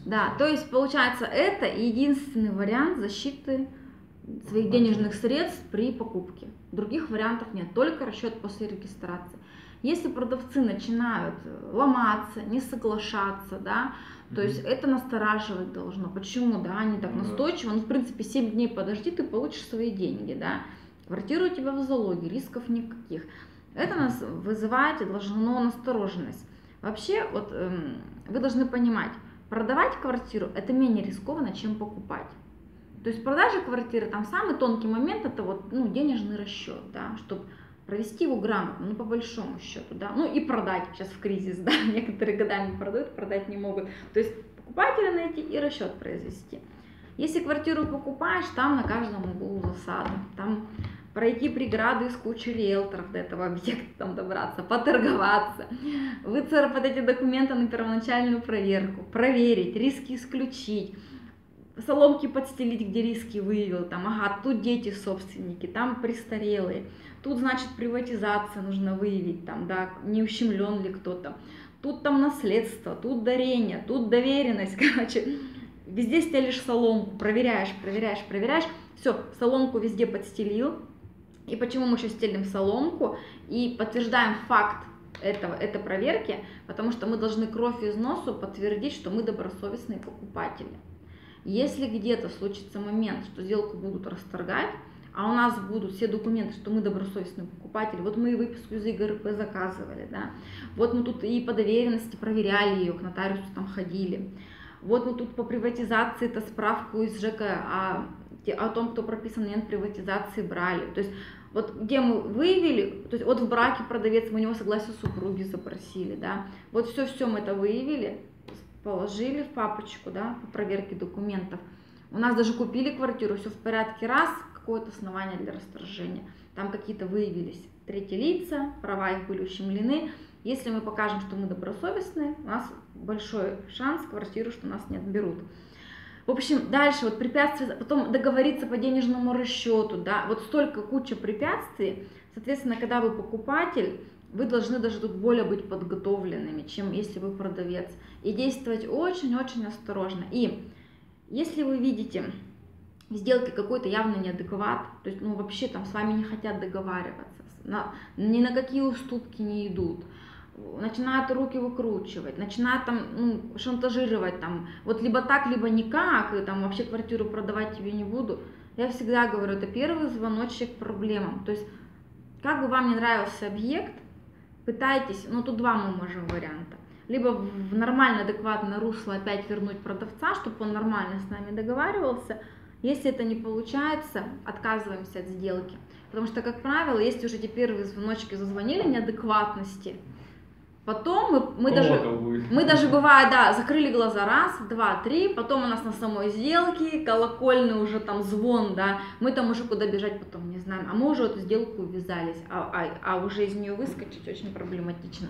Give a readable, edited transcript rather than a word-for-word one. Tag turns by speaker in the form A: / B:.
A: Да, то есть получается, это единственный вариант защиты своих денежных средств при покупке. Других вариантов нет, только расчет после регистрации. Если продавцы начинают ломаться, не соглашаться, да, то есть это настораживать должно. Почему, да, они так настойчивы, ну, в принципе, 7 дней подожди, ты получишь свои деньги, да. Квартира у тебя в залоге, рисков никаких. Это нас вызывает и должно настороженность. Вообще, вот вы должны понимать, продавать квартиру это менее рискованно, чем покупать. То есть продажа квартиры, там самый тонкий момент, это вот, ну, денежный расчет, да, чтобы провести его грамотно, ну, по большому счету, да, ну, и продать сейчас в кризис, да, некоторые годами продают, продать не могут, то есть покупателя найти и расчет произвести. Если квартиру покупаешь, там на каждом углу засада, там пройти преграды из кучи риэлторов до этого объекта, там добраться, поторговаться, выцарапать эти документы на первоначальную проверку, проверить, риски исключить, соломки подстелить, где риски выявил, там, ага, тут дети собственники, там престарелые, тут, значит, приватизация нужно выявить, там, да, не ущемлен ли кто-то, тут там наследство, тут дарение, тут доверенность, короче, везде стелишь соломку, проверяешь, проверяешь, проверяешь, все, соломку везде подстелил. И почему мы еще стелим соломку и подтверждаем факт этой проверки, потому что мы должны кровь из носу подтвердить, что мы добросовестные покупатели. Если где-то случится момент, что сделку будут расторгать, а у нас будут все документы, что мы добросовестные покупатели, вот мы и выписку из ИГРП заказывали, да, вот мы тут и по доверенности проверяли ее, к нотариусу там ходили, вот мы тут по приватизации это справку из ЖК о том, кто прописан в момент приватизации, брали. То есть вот где мы выявили, то есть вот в браке продавец, мы у него согласие супруги запросили, да, вот все мы это выявили, положили в папочку, да, по проверке документов. У нас даже купили квартиру, все в порядке, раз, какое-то основание для расторжения. Там какие-то выявились третьи лица, права их были ущемлены. Если мы покажем, что мы добросовестные, у нас большой шанс квартиру, что нас не отберут. В общем, дальше вот препятствия, потом договориться по денежному расчету, да, вот столько куча препятствий, соответственно, когда вы покупатель, вы должны даже тут более быть подготовленными, чем если вы продавец, и действовать очень-очень осторожно. И если вы видите в сделке какой-то явно неадекват, то есть, ну, вообще там с вами не хотят договариваться, ни на какие уступки не идут, начинают руки выкручивать, начинают там, ну, шантажировать, там, вот либо так, либо никак, и там вообще квартиру продавать тебе не буду, я всегда говорю, это первый звоночек к проблемам. То есть, как бы вам не нравился объект, пытайтесь, ну, тут два мы можем варианта. Либо в нормальное, адекватное русло опять вернуть продавца, чтобы он нормально с нами договаривался. Если это не получается, отказываемся от сделки. Потому что, как правило, если уже эти первые звоночки зазвонили неадекватности, потом мы даже бывает, да, закрыли глаза раз, два, три, потом у нас на самой сделке колокольный уже там звон, да, мы там уже куда бежать потом не знаем, а мы уже эту сделку ввязались, а уже из нее выскочить очень проблематично.